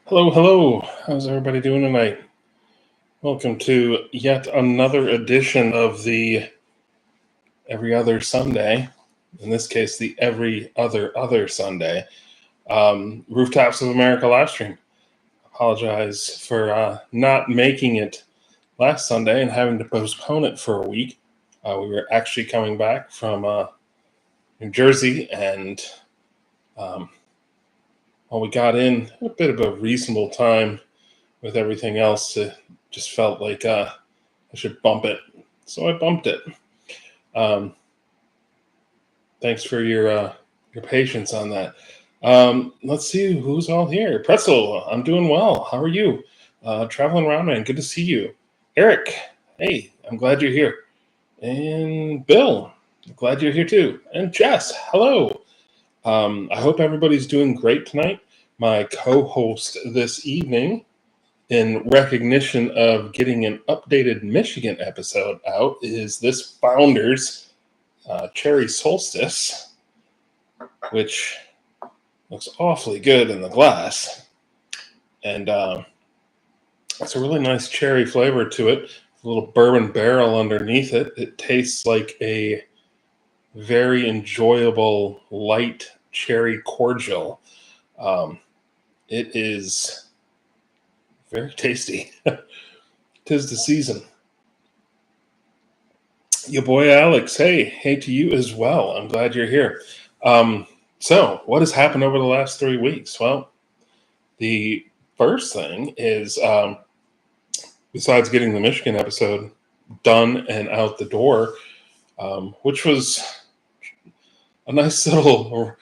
Hello, hello. How's everybody doing tonight? Welcome to yet another edition of the Every Other Sunday. In this case, the Every Other Sunday. Rooftops of America Livestream. Apologize for not making it last Sunday and having to postpone it for a week. We were actually coming back from New Jersey, and we got in a bit of a reasonable time with everything else. It just felt like I should bump it, so I bumped it. Thanks for your patience on that. Let's see who's all here. Pretzel, I'm doing well. How are you? Traveling around, man. Good to see you. Eric, hey, I'm glad you're here. And Bill, glad you're here too. And Jess, hello. I hope everybody's doing great tonight. My co-host this evening, in recognition of getting an updated Michigan episode out, is this Founders Cherry Solstice, which looks awfully good in the glass. And it's a really nice cherry flavor to it. A little bourbon barrel underneath it. It tastes like a very enjoyable light cherry cordial. It is very tasty. 'Tis the season. Your boy Alex, hey to you as well. I'm glad you're here. So, what has happened over the last 3 weeks? Well, the first thing is, besides getting the Michigan episode done and out the door, which was a nice little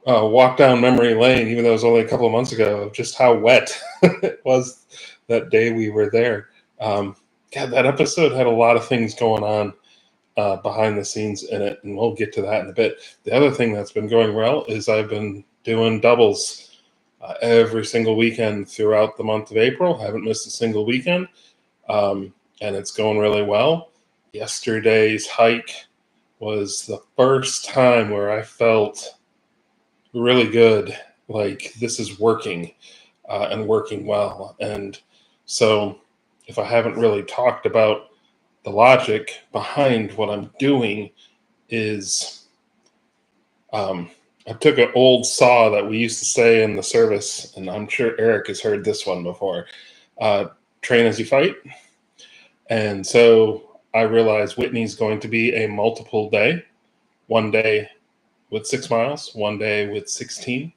walk down memory lane, even though it was only a couple of months ago, of just how wet it was that day we were there. God, that episode had a lot of things going on behind the scenes in it, and we'll get to that in a bit. The other thing that's been going well is I've been doing doubles every single weekend throughout the month of April. Haven't missed a single weekend, and it's going really well. Yesterday's hike was the first time where I felt really good, like this is working and working well. And so if I haven't really talked about the logic behind what I'm doing, is I took an old saw that we used to say in the service, and I'm sure Eric has heard this one before, train as you fight. And so I realized Whitney's going to be a multiple day, one day with 6 miles, one day with 16.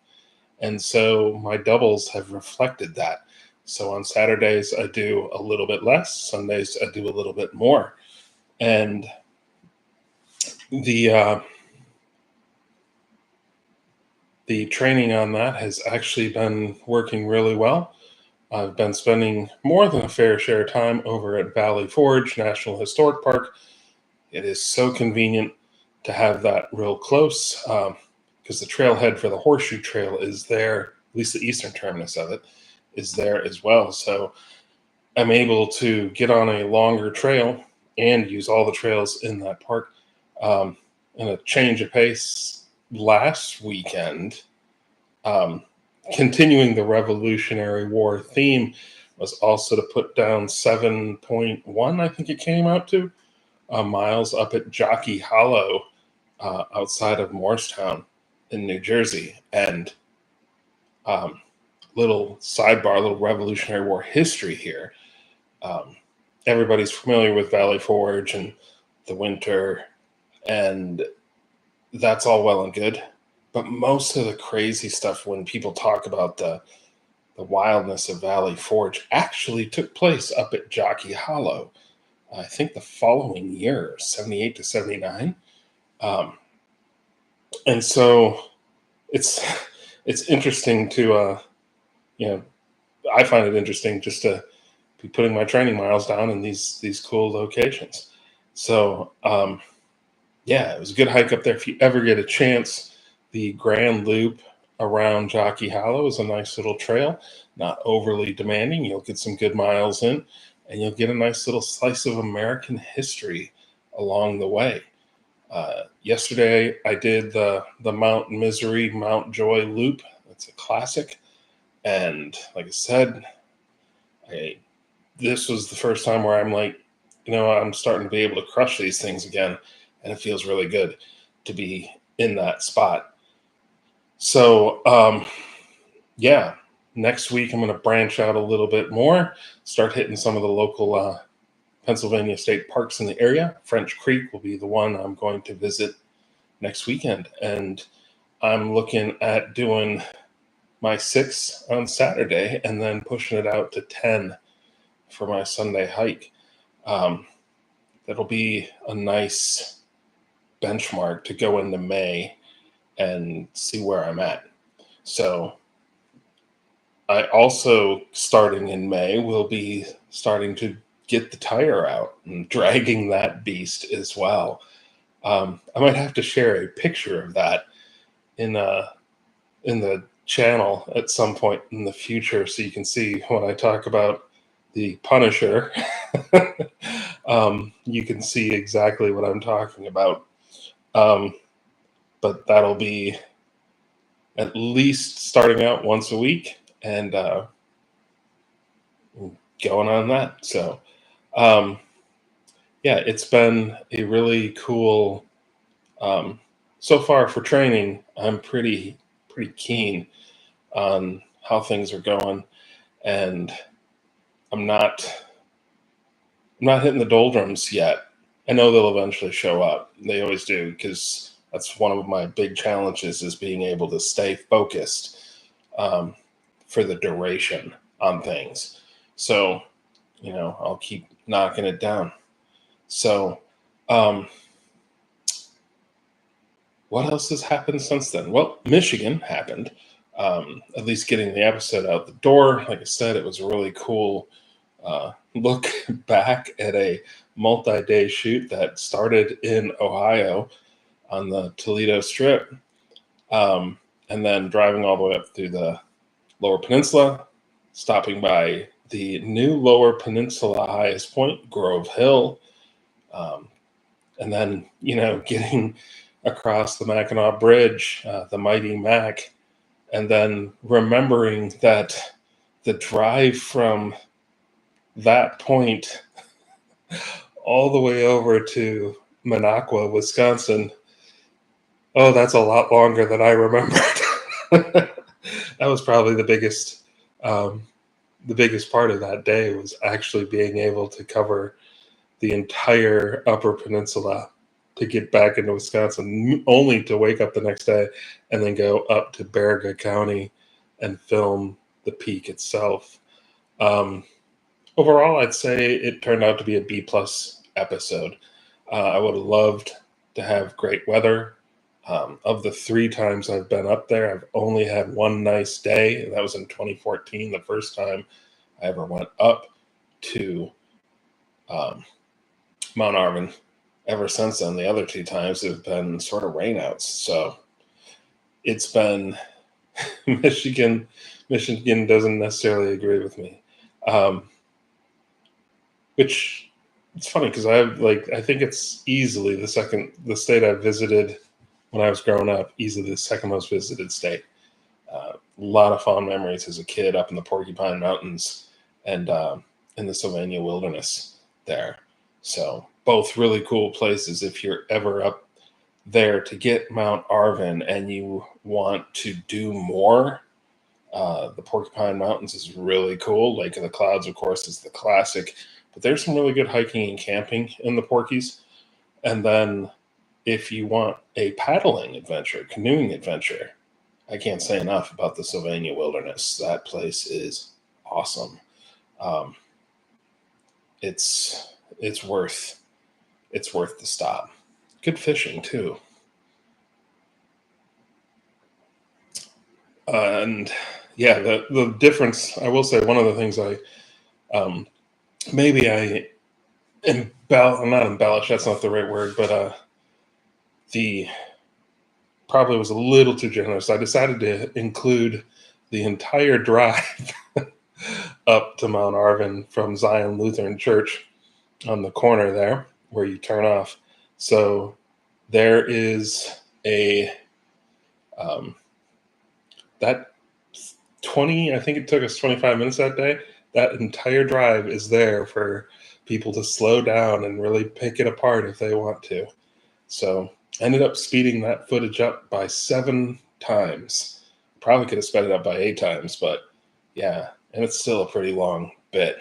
And so my doubles have reflected that. So on Saturdays, I do a little bit less. Sundays, I do a little bit more. And the training on that has actually been working really well. I've been spending more than a fair share of time over at Valley Forge National Historic Park. It is so convenient to have that real close, because the trailhead for the Horseshoe Trail is there, at least the eastern terminus of it is there as well. So I'm able to get on a longer trail and use all the trails in that park. And a change of pace last weekend, continuing the Revolutionary War theme, was also to put down 7.1, I think it came out to, miles up at Jockey Hollow outside of Morristown in New Jersey. And little sidebar, little Revolutionary War history here. Everybody's familiar with Valley Forge and the winter, and that's all well and good. But most of the crazy stuff, when people talk about the wildness of Valley Forge, actually took place up at Jockey Hollow, I think the following year, 78 to 79. And so it's interesting to, I find it interesting just to be putting my training miles down in these cool locations. So, yeah, it was a good hike up there. If you ever get a chance, the Grand Loop around Jockey Hollow is a nice little trail, not overly demanding. You'll get some good miles in, and you'll get a nice little slice of American history along the way. Yesterday, I did the Mount Misery, Mount Joy loop. It's a classic. And like I said, this was the first time where I'm like, I'm starting to be able to crush these things again, and it feels really good to be in that spot. So, yeah, next week I'm going to branch out a little bit more, start hitting some of the local Pennsylvania state parks in the area. French Creek will be the one I'm going to visit next weekend, and I'm looking at doing my 6 on Saturday and then pushing it out to 10 for my Sunday hike. That'll be a nice benchmark to go into May and see where I'm at. So I also, starting in May, will be starting to get the tire out and dragging that beast as well. I might have to share a picture of that in the channel at some point in the future, so you can see when I talk about the Punisher. You can see exactly what I'm talking about. But that'll be at least starting out once a week and going on that. So, yeah, it's been a really cool. So far for training, I'm pretty keen on how things are going, and I'm not hitting the doldrums yet. I know they'll eventually show up. They always do, because that's one of my big challenges, is being able to stay focused for the duration on things. So, I'll keep knocking it down. So, what else has happened since then? Well, Michigan happened. At least getting the episode out the door. Like I said, it was a really cool look back at a multi-day shoot that started in Ohio on the Toledo Strip, and then driving all the way up through the Lower Peninsula, stopping by the new Lower Peninsula highest point, Grove Hill, and then, getting across the Mackinac Bridge, the Mighty Mac, and then remembering that the drive from that point all the way over to Minocqua, Wisconsin. Oh, that's a lot longer than I remembered. That was probably the biggest part of that day, was actually being able to cover the entire Upper Peninsula to get back into Wisconsin, only to wake up the next day and then go up to Baraga County and film the peak itself. Overall, I'd say it turned out to be a B+ episode. I would have loved to have great weather. Of the 3 times I've been up there, I've only had one nice day, and that was in 2014, the first time I ever went up to Mount Arvin. Ever since then, the other 2 times have been sort of rainouts. So it's been Michigan. Michigan doesn't necessarily agree with me, which it's funny, because I think it's easily the state I visited when I was growing up, easily the second most visited state. A lot of fond memories as a kid up in the Porcupine Mountains and in the Sylvania Wilderness there. So both really cool places if you're ever up there to get Mount Arvin and you want to do more. The Porcupine Mountains is really cool. Lake of the Clouds, of course, is the classic, but there's some really good hiking and camping in the Porkies. And then if you want a paddling adventure, canoeing adventure, I can't say enough about the Sylvania Wilderness. That place is awesome. It's worth the stop. Good fishing too. And yeah, the difference, I will say, one of the things maybe I not embellish, that's not the right word, but the probably was a little too generous. I decided to include the entire drive up to Mount Arvin from Zion Lutheran Church on the corner there where you turn off. So there is a that I think it took us 25 minutes that day. That entire drive is there for people to slow down and really pick it apart if they want to. So ended up speeding that footage up by 7 times. Probably could have sped it up by 8 times, but yeah, and it's still a pretty long bit.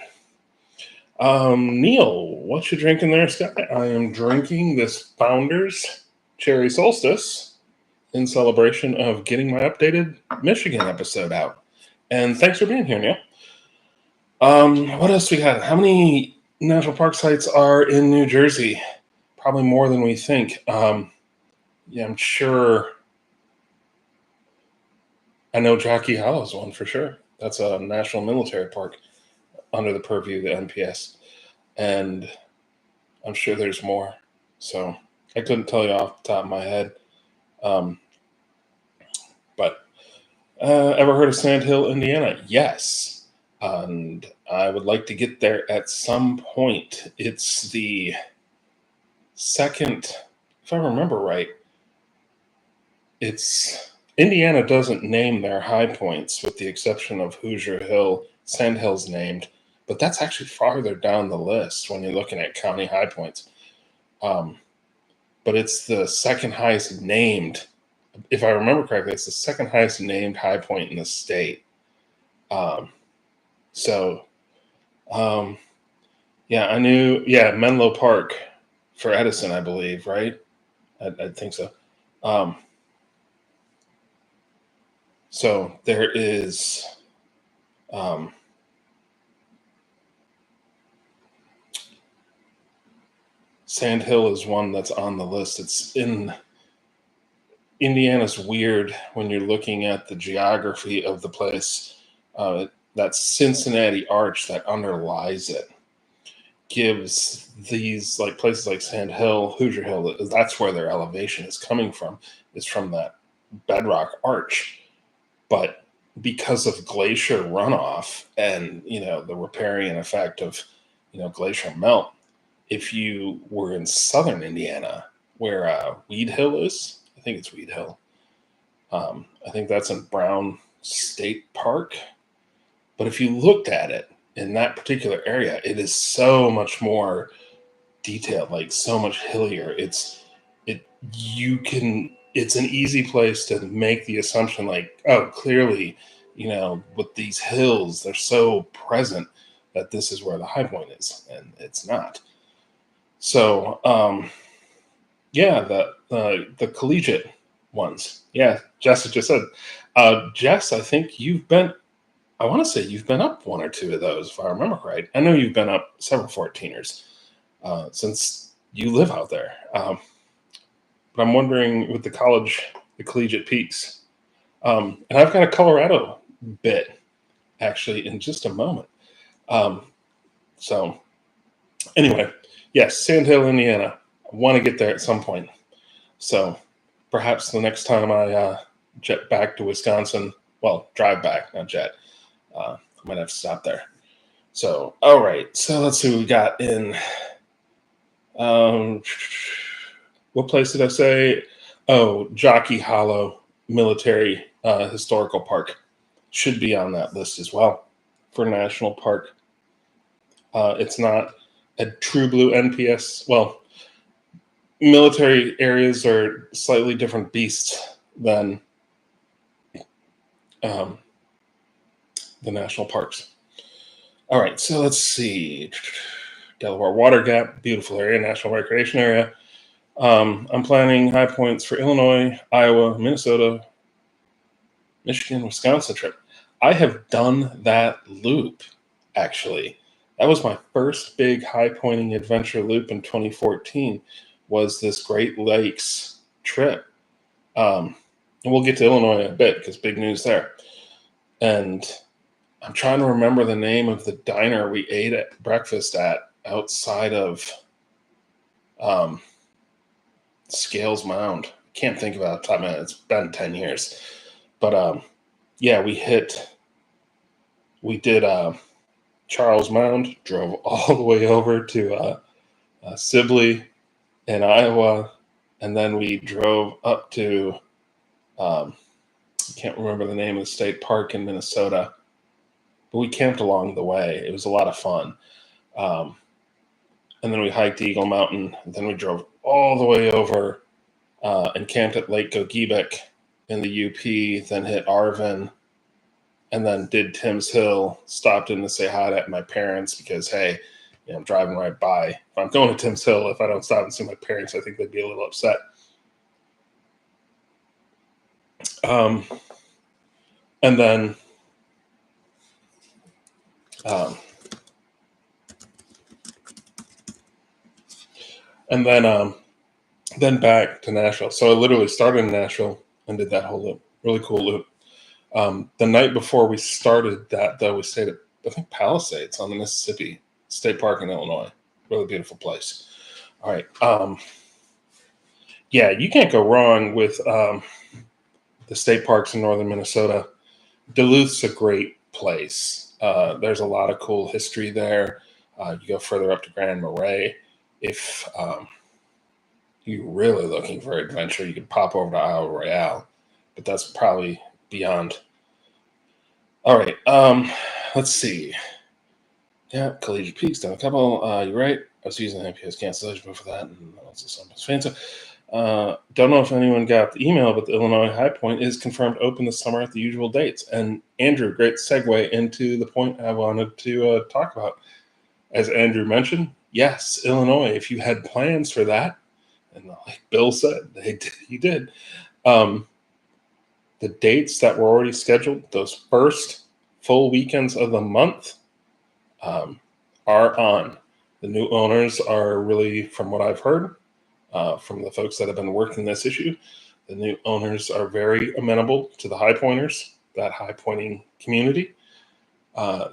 Neil, what you drinking there, Scott? I am drinking this Founders Cherry Solstice in celebration of getting my updated Michigan episode out. And thanks for being here, Neil. What else we got? How many national park sites are in New Jersey? Probably more than we think. Yeah, I'm sure. I know Jockey Hollow is one for sure. That's a national military park under the purview of the NPS. And I'm sure there's more. So I couldn't tell you off the top of my head. But ever heard of Sand Hill, Indiana? Yes. And I would like to get there at some point. It's the second, if I remember right, it's Indiana doesn't name their high points with the exception of Hoosier Hill. Sand Hill's named, but that's actually farther down the list when you're looking at county high points. But it's the second highest named, if I remember correctly, it's the second highest named high point in the state. So, yeah, I knew, yeah, Menlo Park for Edison, I believe, right? I think so. So there is, Sand Hill is one that's on the list. It's in Indiana's weird when you're looking at the geography of the place. That Cincinnati arch that underlies it gives these like places like Sand Hill, Hoosier Hill. That's where their elevation is coming from. It's from that bedrock arch, but because of glacier runoff and the riparian effect of glacier melt, if you were in southern Indiana, where Weed Hill is, I think it's Weed Hill. I think that's in Brown State Park. But if you looked at it in that particular area, it is so much more detailed, like so much hillier. It's an easy place to make the assumption like, oh, clearly, with these hills, they're so present that this is where the high point is, and it's not. So, yeah, the collegiate ones. Yeah, Jess just said. Jess, I think I want to say you've been up one or two of those, if I remember right. I know you've been up several 14ers since you live out there. But I'm wondering with the collegiate peaks. And I've got a Colorado bit, actually, in just a moment. So, anyway, yes, Sand Hill, Indiana. I want to get there at some point. So, perhaps the next time I jet back to Wisconsin, well, drive back, not jet, I might have to stop there. So, all right. So, let's see what we got in. What place did I say? Oh, Jockey Hollow Military Historical Park should be on that list as well for National Park. It's not a true blue NPS. Well, military areas are slightly different beasts than the national parks. All right, so let's see. Delaware Water Gap, beautiful area, national recreation area. I'm planning high points for Illinois, Iowa, Minnesota, Michigan, Wisconsin trip. I have done that loop, actually. That was my first big high pointing adventure loop in 2014, was this Great Lakes trip. And we'll get to Illinois in a bit because big news there. And I'm trying to remember the name of the diner we ate at breakfast at outside of Scales Mound. Can't think about it off the top of my head. It's been 10 years. But yeah, we did Charles Mound, drove all the way over to Sibley in Iowa, and then we drove up to I can't remember the name of the state park in Minnesota, but we camped along the way. It was a lot of fun. Um, and then we hiked Eagle Mountain. And then we drove all the way over and camped at Lake Gogebic in the UP, then hit Arvin, and then did Tim's Hill, stopped in to say hi to my parents because, hey, I'm driving right by. If I'm going to Tim's Hill, if I don't stop and see my parents, I think they'd be a little upset. And then um, and then back to Nashville. So I literally started in Nashville and did that whole loop. Really cool loop. The night before we started that, though, we stayed at, I think, Palisades on the Mississippi State Park in Illinois. Really beautiful place. All right. Yeah, you can't go wrong with the state parks in northern Minnesota. Duluth's a great place. There's a lot of cool history there. You go further up to Grand Marais. If you're really looking for adventure, you could pop over to Isle Royale, but that's probably beyond. All right, let's see. Yeah, Collegiate Peaks, done a couple. You're right. I was using the MPS cancellation before that, and also some fancy. Don't know if anyone got the email, but the Illinois High Point is confirmed open this summer at the usual dates. And Andrew, great segue into the point I wanted to talk about. As Andrew mentioned, yes, Illinois, if you had plans for that, and like Bill said, he did. The dates that were already scheduled, those first full weekends of the month, are on. The new owners are really, from what I've heard, from the folks that have been working this issue, the new owners are very amenable to the high pointers, that high pointing community.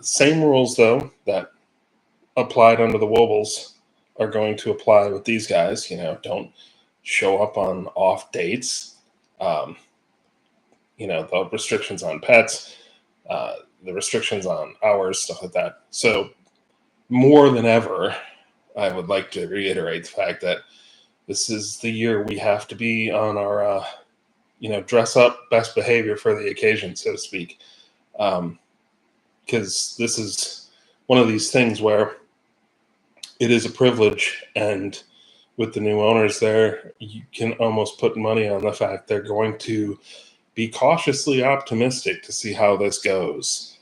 Same rules, though, that applied under the Wobbles are going to apply with these guys. Don't show up on off dates. The restrictions on pets, the restrictions on hours, stuff like that. So more than ever, I would like to reiterate the fact that this is the year we have to be on our, dress up, best behavior for the occasion, so to speak. Because this is one of these things where it is a privilege, and with the new owners there, you can almost put money on the fact they're going to be cautiously optimistic to see how this goes.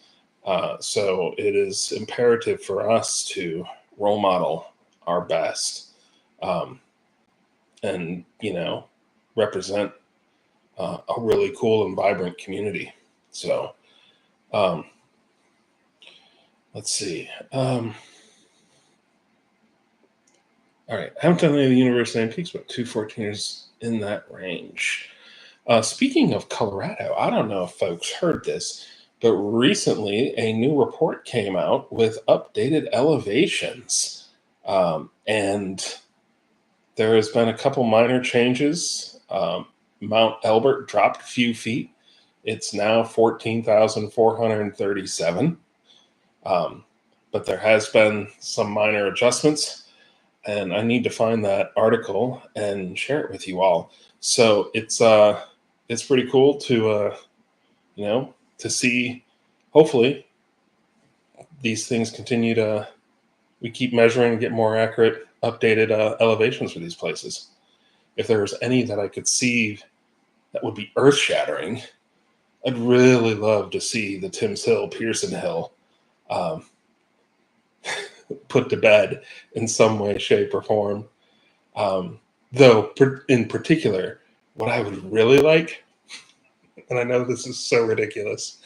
So it is imperative for us to role model our best, and represent a really cool and vibrant community. So let's see. All right, I haven't done any of the University and Peaks, but 214ers in that range. Speaking of Colorado, I don't know if folks heard this, but recently a new report came out with updated elevations. And there has been a couple minor changes. Mount Elbert dropped a few feet. It's now 14,437. But there has been some minor adjustments, and I need to find that article and share it with you all. So it's pretty cool to to see. Hopefully, these things continue to. We keep measuring and get more accurate, updated elevations for these places. If there was any that I could see that would be earth-shattering, I'd really love to see the Timms Hill, Pearson Hill put to bed in some way, shape, or form. Though, in particular, what I would really like, and I know this is so ridiculous,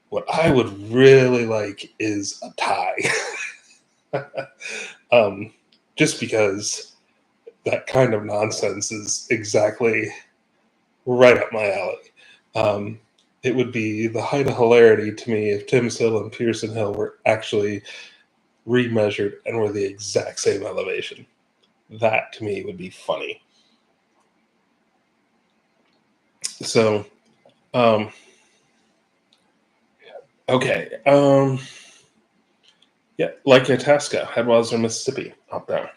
what I would really like is a tie. Just because that kind of nonsense is exactly right up my alley. It would be the height of hilarity to me if Timms Hill and Pearson Hill were actually remeasured and were the exact same elevation. That to me would be funny. So, okay. Yeah, Lake Itasca, Headwaters, Mississippi, up there.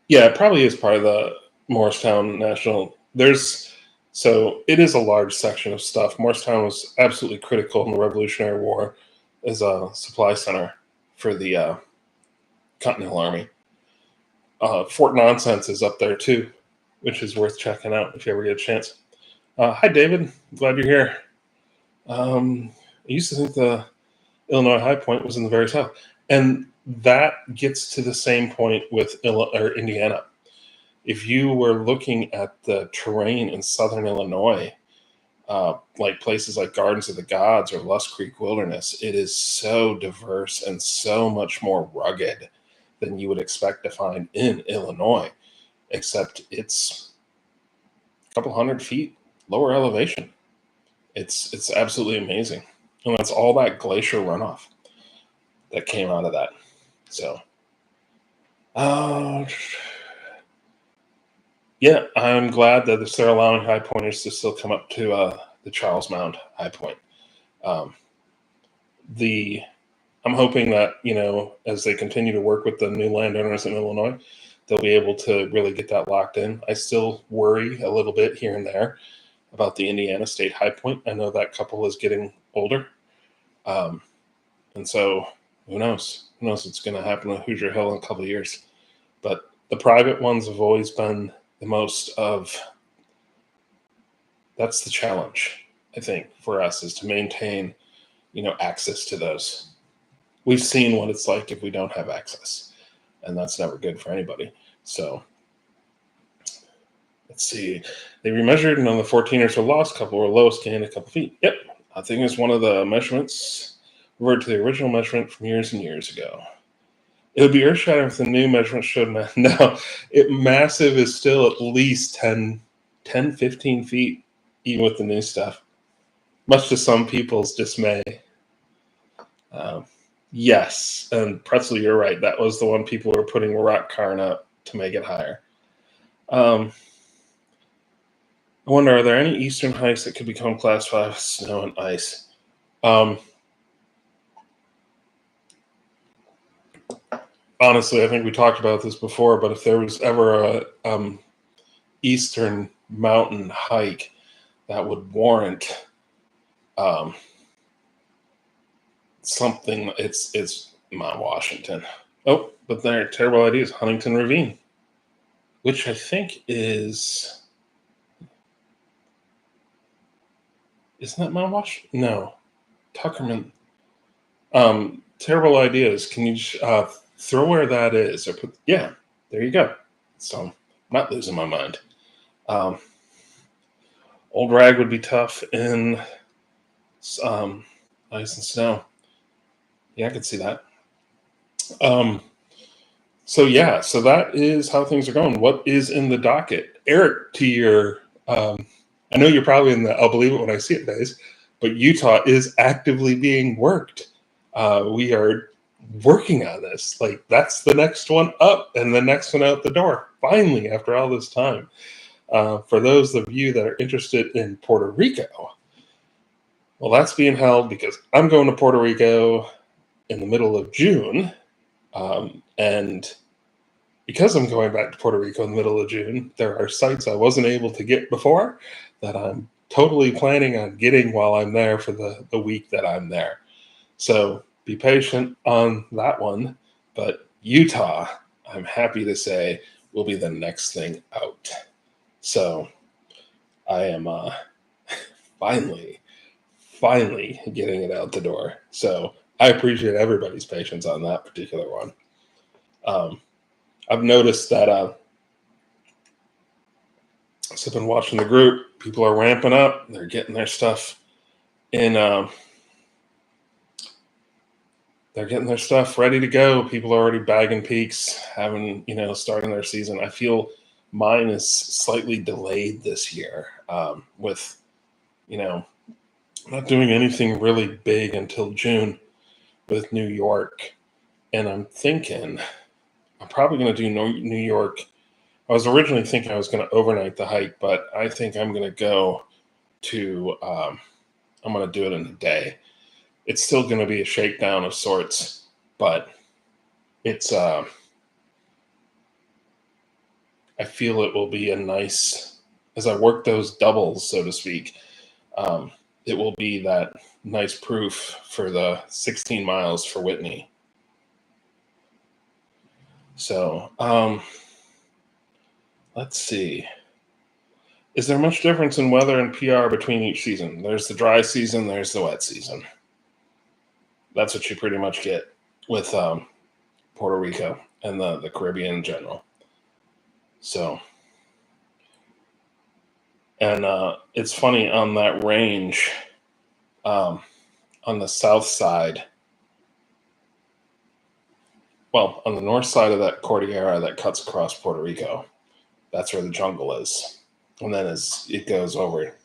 Yeah, it probably is part of the Morristown National. There's So it is a large section of stuff. Morristown was absolutely critical in the Revolutionary War as a supply center for the Continental Army. Fort Nonsense is up there too, which is worth checking out if you ever get a chance. Hi, David. Glad you're here. I used to think the Illinois High Point was in the very south, and that gets to the same point with Indiana. If you were looking at the terrain in southern Illinois, like places like Gardens of the Gods or Lusk Creek Wilderness, it is so diverse and so much more rugged than you would expect to find in Illinois, except it's a couple hundred feet lower elevation. It's absolutely amazing. And that's all that glacier runoff that came out of that. So, uh, yeah, I'm glad that they're allowing high pointers to still come up to the Charles Mound High Point. Um, the I'm hoping that, as they continue to work with the new landowners in Illinois, they'll be able to really get that locked in. I still worry a little bit here and there about the Indiana State High Point. I know that couple is getting older. And so who knows? Who knows what's going to happen with Hoosier Hill in a couple of years. But the private ones have always been the most of, that's the challenge, I think, for us, is to maintain, access to those. We've seen what it's like if we don't have access, and that's never good for anybody. So let's see. They remeasured, and on the 14ers were lost. A couple were low, gained a couple feet. Yep, I think it's one of the measurements reverted to the original measurement from years and years ago. It would be earth-shattering if the new measurement showed no. Massive is still at least 10, 15 feet, even with the new stuff. Much to some people's dismay. Yes, and Pretzel, you're right. That was the one people were putting rock carn up to make it higher. I wonder, are there any eastern hikes that could become Class 5 with snow and ice? Honestly, I think we talked about this before, but if there was ever a eastern mountain hike that would warrant something, it's Mount Washington. Oh, but there, terrible ideas. Huntington Ravine, which I think isn't that Mount Washington? No, Tuckerman. Terrible ideas. Can you throw where that is, or put? Yeah, there you go. So I'm not losing my mind. Old Rag would be tough in ice and snow. Yeah, I could see that. So that is how things are going. What is in the docket, Eric? To your, I know you're probably in the "I'll believe it when I see it" days, but Utah is actively being worked. We are working on this. Like, that's the next one up and the next one out the door. Finally, after all this time. For those of you that are interested in Puerto Rico, well, that's being held because I'm going to Puerto Rico in the middle of June. And because I'm going back to Puerto Rico in the middle of June, there are sites I wasn't able to get before that I'm totally planning on getting while I'm there for the week that I'm there. So be patient on that one. But Utah, I'm happy to say, will be the next thing out. So I am finally getting it out the door. So I appreciate everybody's patience on that particular one. I've noticed that so I've been watching the group. People are ramping up. They're getting their stuff in. They're getting their stuff ready to go. People are already bagging peaks, having, starting their season. I feel mine is slightly delayed this year with, not doing anything really big until June with New York. And I'm thinking I'm probably going to do New York. I was originally thinking I was going to overnight the hike, but I think I'm going to go to, I'm going to do it in a day. It's still going to be a shakedown of sorts, but it's, I feel it will be a nice as I work those doubles, so to speak, um, it will be that nice proof for the 16 miles for Whitney. So let's see. Is there much difference in weather and PR between each season? There's the dry season, there's the wet season. That's what you pretty much get with Puerto Rico and the Caribbean in general. So, and it's funny on that range, on the south side, well, on the north side of that Cordillera that cuts across Puerto Rico, that's where the jungle is. And then as it goes over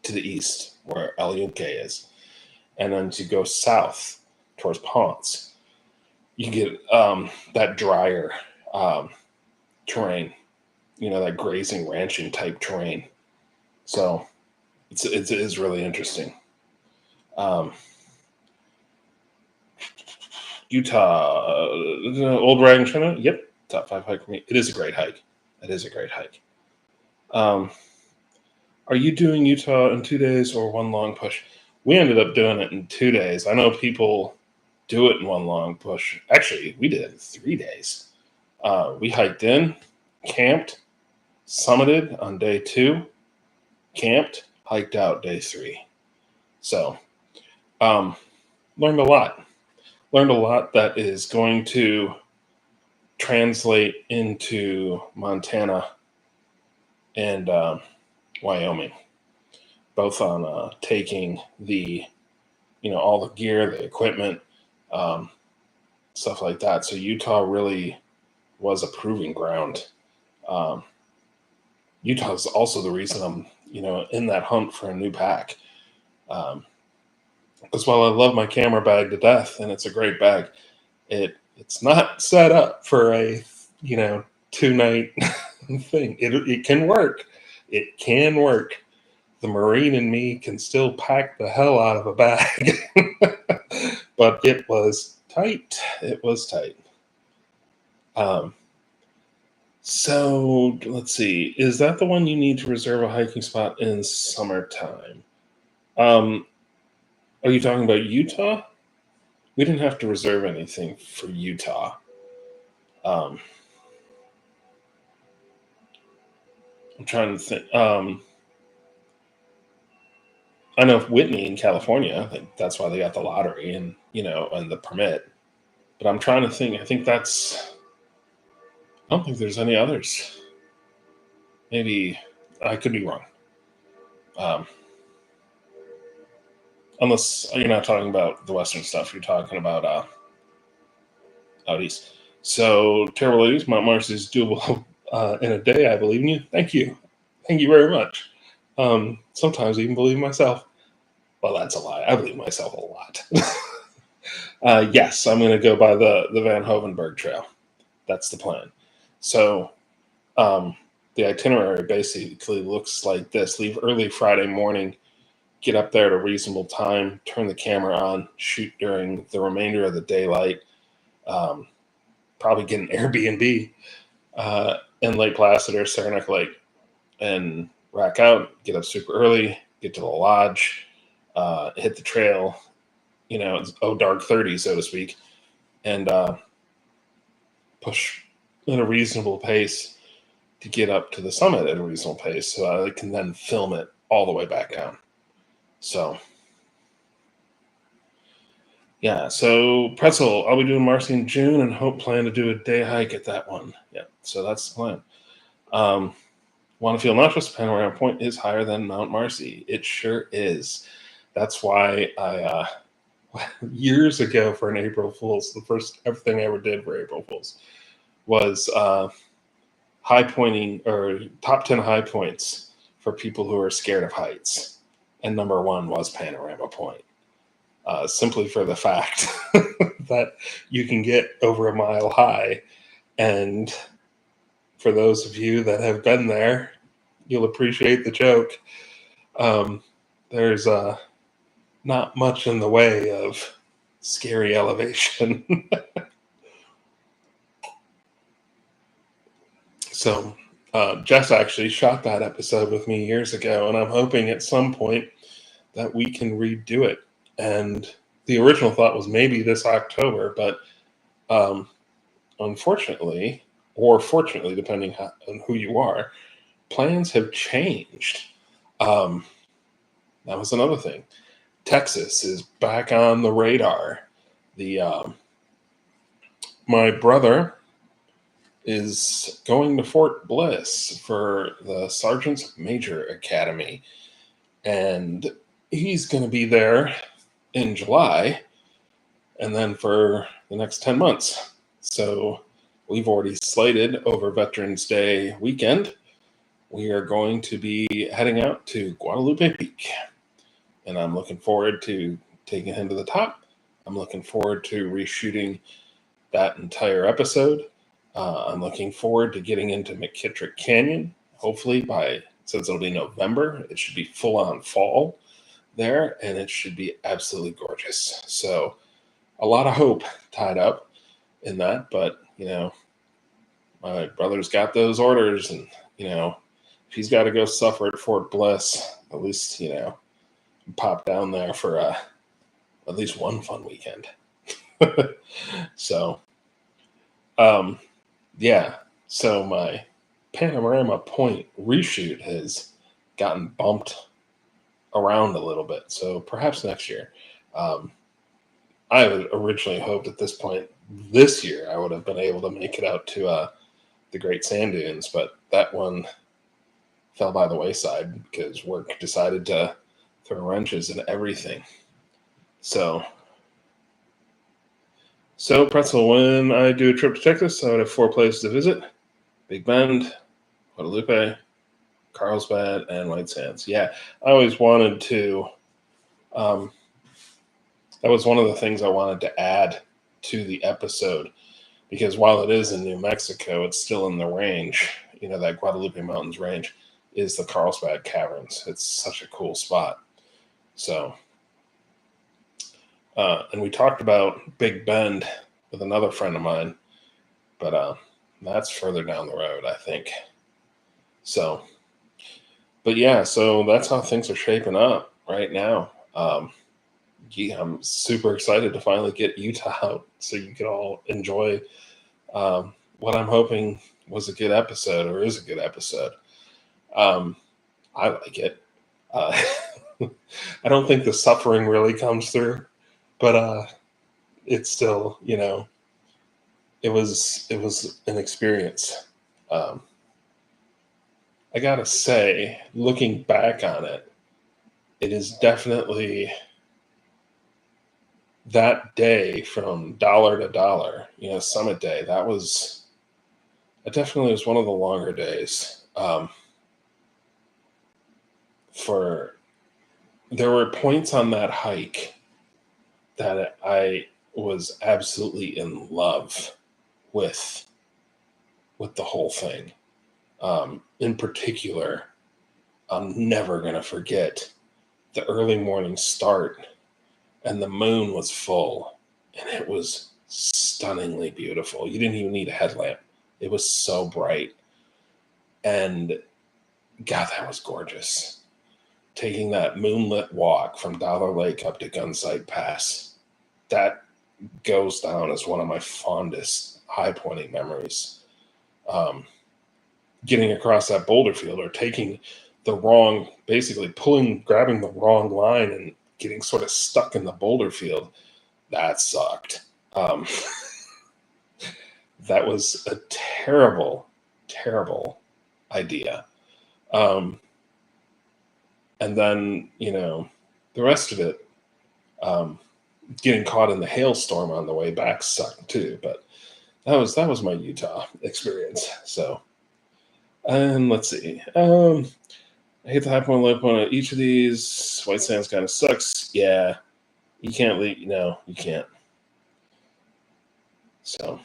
to the east, where El Yunque is, and then to go south towards Ponce, you get that drier terrain, that grazing, ranching type terrain. So it is really interesting. Utah, Old Dragon China. Yep, top 5 hike for me. It is a great hike. It is a great hike. Are you doing Utah in 2 days or one long push? We ended up doing it in 2 days. I know people do it in one long push. Actually, we did it in 3 days. We hiked in, camped, summited on day 2, camped, hiked out day 3. So, learned a lot. Learned a lot that is going to translate into Montana and Wyoming, both on taking the, all the gear, the equipment, stuff like that. So Utah really was a proving ground. Utah is also the reason I'm, in that hunt for a new pack. Because while I love my camera bag to death, and it's a great bag, it's not set up for a 2-night thing. It can work. It can work. The Marine in me can still pack the hell out of a bag, but it was tight. It was tight. So let's see. Is that the one you need to reserve a hiking spot in summertime? Are you talking about Utah? We didn't have to reserve anything for Utah. I'm trying to think. I know Whitney in California. I think that's why they got the lottery and and the permit. But I'm trying to think. I think that's. I don't think there's any others. Maybe I could be wrong. Unless you're not talking about the Western stuff, you're talking about out east. So, terrible ladies, Mount Marcy is doable in a day. I believe in you. Thank you very much. Sometimes I even believe myself. Well, that's a lie. I believe myself a lot. Yes, I'm going to go by the Van Hovenberg Trail. That's the plan. So, the itinerary basically looks like this: leave early Friday morning, get up there at a reasonable time, turn the camera on, shoot during the remainder of the daylight, probably get an Airbnb in Lake Placid or Saranac Lake, and rack out, get up super early, get to the lodge, hit the trail, it's dark 30, so to speak, and push at a reasonable pace to get up to the summit at a reasonable pace so I can then film it all the way back down. So, yeah. So, Pretzel, I'll be doing Marcy in June and plan to do a day hike at that one. Yeah. So that's the plan. Want to feel nauseous? Panorama Point is higher than Mount Marcy. It sure is. That's why I, years ago for an April Fool's, the first everything I ever did for April Fool's was high pointing or top 10 high points for people who are scared of heights. And number 1 was Panorama Point. Simply for the fact that you can get over a mile high. And for those of you that have been there, you'll appreciate the joke. There's not much in the way of scary elevation. So Jess actually shot that episode with me years ago, and I'm hoping at some point that we can redo it. And the original thought was maybe this October, but um, unfortunately, or fortunately, depending on who you are, plans have changed. Um, that was another thing. Texas is back on the radar. The My brother is going to Fort Bliss for the Sergeant's Major Academy, and he's going to be there in July, and then for the next 10 months. So we've already slated over Veterans Day weekend. We are going to be heading out to Guadalupe Peak, and I'm looking forward to taking him to the top. I'm looking forward to reshooting that entire episode. I'm looking forward to getting into McKittrick Canyon. Hopefully, since it'll be November, it should be full on fall there, and it should be absolutely gorgeous. So, a lot of hope tied up in that, but my brother's got those orders, and if he's got to go suffer at Fort Bliss, at least pop down there for at least one fun weekend. So, yeah. So my Panorama Point reshoot has gotten bumped around a little bit. So perhaps next year. Um, I would originally hoped at this point this year I would have been able to make it out to the Great Sand Dunes, but that one fell by the wayside because work decided to throw wrenches in everything. So Pretzel, when I do a trip to Texas, I would have 4 places to visit: Big Bend, Guadalupe, Carlsbad, and White Sands. Yeah, I always wanted to. That was one of the things I wanted to add to the episode because while it is in New Mexico, it's still in the range. That Guadalupe Mountains range is the Carlsbad Caverns. It's such a cool spot. So, and we talked about Big Bend with another friend of mine, but that's further down the road, I think. So, but yeah, so that's how things are shaping up right now. I'm super excited to finally get Utah out so you can all enjoy what I'm hoping was a good episode or is a good episode. I like it. Uh, I don't think the suffering really comes through, but it's still, it was an experience. Um, I gotta say, looking back on it, it is definitely that day from dollar to dollar, summit day. That definitely was one of the longer days. There were points on that hike that I was absolutely in love with the whole thing. In particular, I'm never gonna forget the early morning start, and the moon was full, and it was stunningly beautiful. You didn't even need a headlamp. It was so bright, and God, that was gorgeous. Taking that moonlit walk from Dollar Lake up to Gunsight Pass, that goes down as one of my fondest high pointing memories. Getting across that boulder field or taking basically grabbing the wrong line and getting sort of stuck in the boulder field, that sucked. Um, that was a terrible, terrible idea. And then, the rest of it, getting caught in the hailstorm on the way back sucked too. But that was my Utah experience. So, and let's see. I hate the high point, low point of each of these. White Sands kind of sucks. Yeah, you can't leave. No, you can't. So,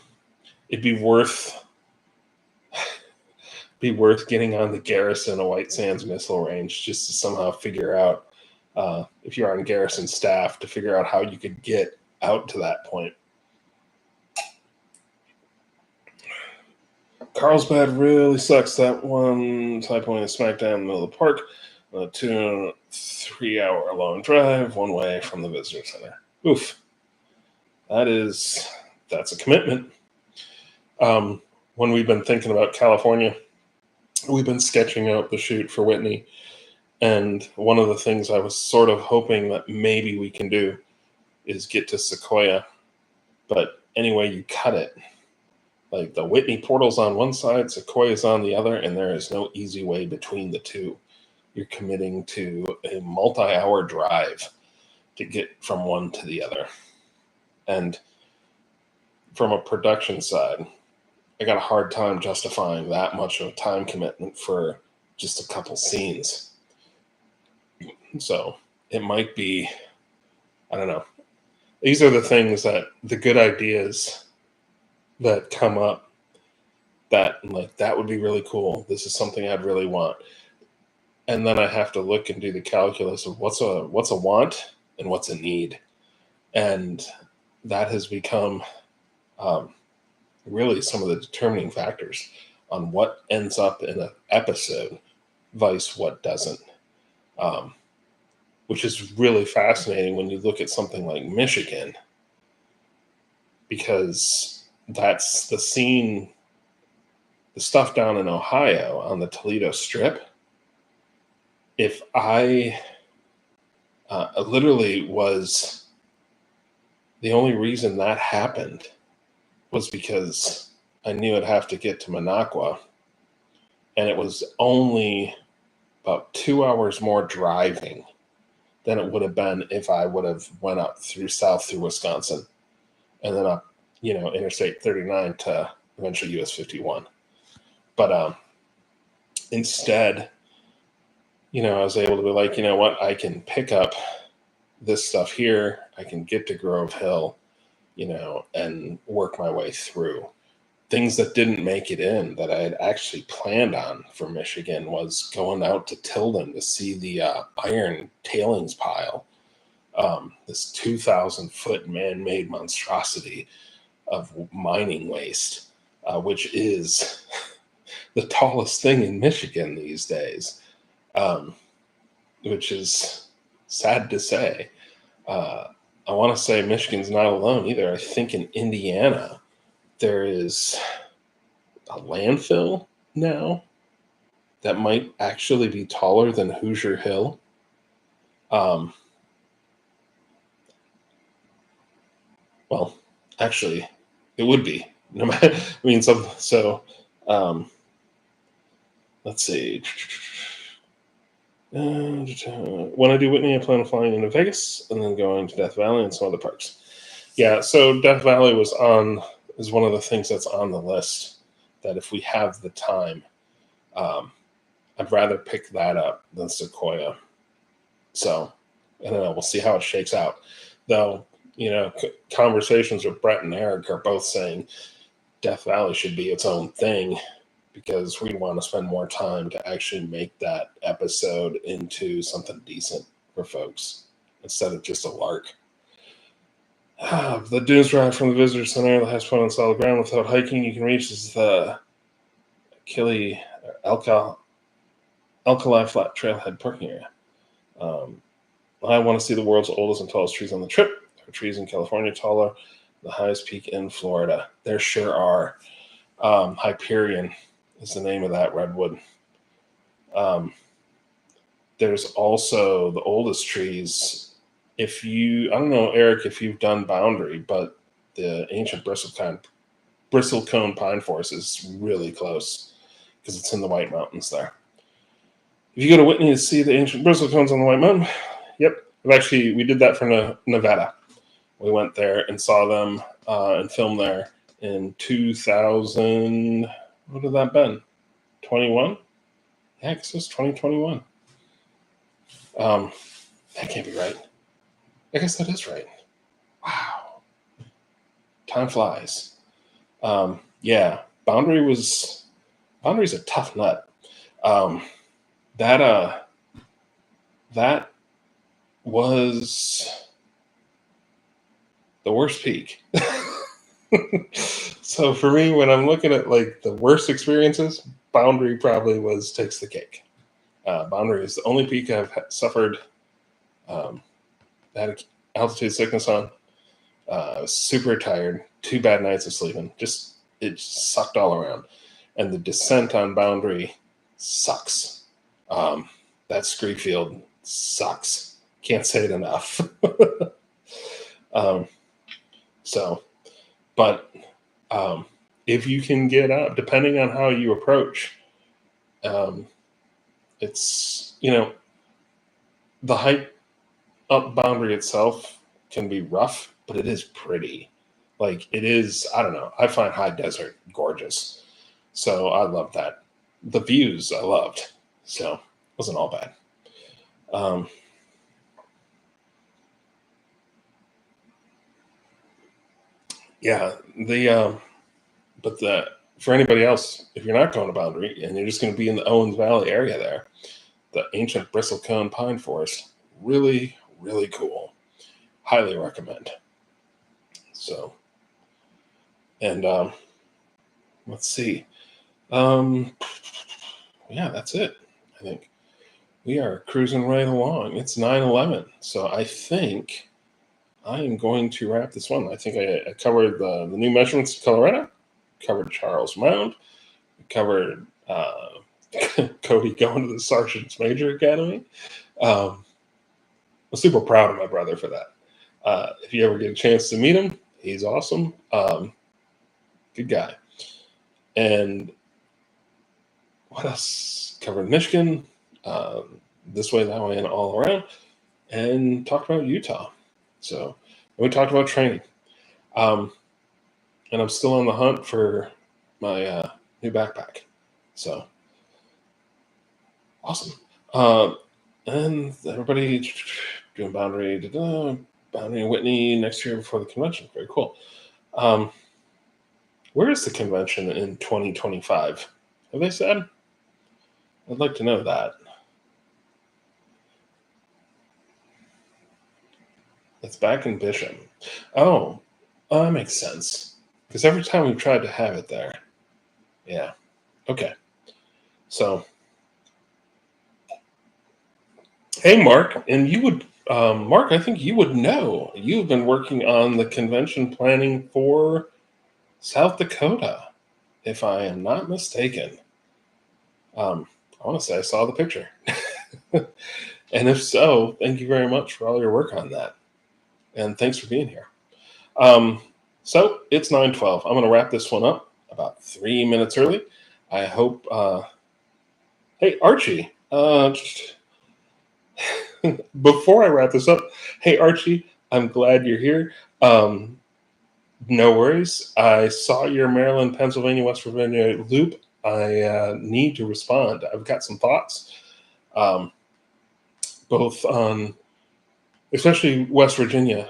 it'd be worth getting on the Garrison or White Sands missile range just to somehow figure out if you're on Garrison staff to figure out how you could get out to that point. Carlsbad really sucks. That one high point is smack down in the middle of the park. A 2 3 hour long drive one way from the visitor center. Oof. That's a commitment. When we've been thinking about California, we've been sketching out the shoot for Whitney. And one of the things I was sort of hoping that maybe we can do is get to Sequoia. But anyway, you cut it. Like the Whitney portal's on one side, Sequoia's on the other, and there is no easy way between the two. You're committing to a multi-hour drive to get from one to the other. And from a production side, I got a hard time justifying that much of a time commitment for just a couple scenes. So it might be, I don't know. These are the things that the good ideas that come up that like that would be really cool. This is something I'd really want. And then I have to look and do the calculus of what's a want and what's a need. And that has become really some of the determining factors on what ends up in an episode, vice what doesn't. Which is really fascinating when you look at something like Michigan, because that's the scene, the stuff down in Ohio on the Toledo Strip. If I literally was, the only reason that happened was because I knew I'd have to get to Minocqua, and it was only about 2 hours more driving than it would have been if I would have went up south through Wisconsin and then up, Interstate 39 to eventually US 51. But instead, I was able to be like, you know what, I can pick up this stuff here. I can get to Grove Hill, and work my way through. Things that didn't make it in that I had actually planned on for Michigan was going out to Tilden to see the iron tailings pile, this 2,000-foot man-made monstrosity of mining waste, which is the tallest thing in Michigan these days, which is sad to say. I want to say Michigan's not alone either. I think in Indiana, there is a landfill now that might actually be taller than Hoosier Hill. Well, actually, it would be. No matter, let's see. When I do Whitney, I plan on flying into Vegas and then going to Death Valley and some other parks. Yeah, so Death Valley is one of the things that's on the list. That if we have the time, I'd rather pick that up than Sequoia. So I don't know. We'll see how it shakes out. Though, conversations with Brett and Eric are both saying Death Valley should be its own thing because we want to spend more time to actually make that episode into something decent for folks instead of just a lark. The dunes drive from the visitor center, the highest point on solid ground without hiking you can reach is the Alkali Flat Trailhead parking area. I want to see the world's oldest and tallest trees on the trip. There are trees in California taller, the highest peak in Florida. There sure are. Hyperion is the name of that redwood. There's also the oldest trees. I don't know, Eric, if you've done Boundary, but the ancient bristlecone pine forest is really close because it's in the White Mountains there. If you go to Whitney to see the ancient bristlecones on the White Mountain, yep. We did that for Nevada. We went there and saw them and filmed there in 2000. What had that been? 21? Yeah, I guess it was 2021. That can't be right. I guess that is right. Wow. Time flies. Yeah, Boundary's a tough nut. That was the worst peak. So for me, when I'm looking at like the worst experiences, Boundary probably takes the cake. Boundary is the only peak I've suffered um, had altitude sickness on. I was super tired, 2 bad nights of sleeping. Just it sucked all around, and the descent on Boundary sucks. Um, that scree field sucks. Can't say it enough. um, so, but if you can get up, depending on how you approach, um, it's the height up Boundary itself can be rough, but it is pretty. Like it is, I don't know. I find high desert gorgeous, so I love that. The views I loved, so it wasn't all bad. Um, yeah, but for anybody else, if you're not going to Boundary and you're just going to be in the Owens Valley area there, the ancient bristlecone pine forest, really, really cool. Highly recommend. So, and let's see. Um, yeah, that's it. I think we are cruising right along. It's 9:11, so I think I am going to wrap this one. I think I covered the new measurements of Colorado, covered Charles Mound, covered Cody going to the Sergeant's Major Academy. I'm super proud of my brother for that. If you ever get a chance to meet him, he's awesome. Good guy. And what else? Covered Michigan, this way, that way, and all around, and talked about Utah. So we talked about training. Um, and I'm still on the hunt for my new backpack. So awesome. And everybody doing Boundary, Boundary and Whitney next year before the convention. Very cool. Where is the convention in 2025? Have they said? I'd like to know that. It's back in Bishop. Oh, that makes sense. Because every time we've tried to have it there. Yeah. Okay. So, hey, Mark, and you would, Mark, I think you would know. You've been working on the convention planning for South Dakota, if I am not mistaken. I want to say I saw the picture. And if so, thank you very much for all your work on that. And thanks for being here. So it's 9:12. I'm going to wrap this one up about 3 minutes early. I hope. Hey, Archie. Before I wrap this up, hey, Archie, I'm glad you're here. No worries. I saw your Maryland, Pennsylvania, West Virginia loop. I need to respond. I've got some thoughts, both on, especially West Virginia.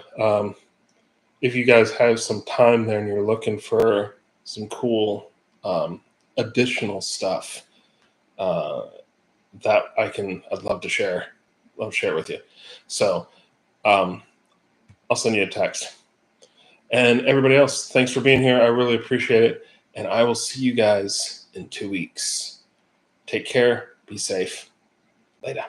If you guys have some time there and you're looking for some cool additional stuff that I'd love to share. Love to share with you. So I'll send you a text. And everybody else, thanks for being here. I really appreciate it. And I will see you guys in 2 weeks. Take care. Be safe. Later.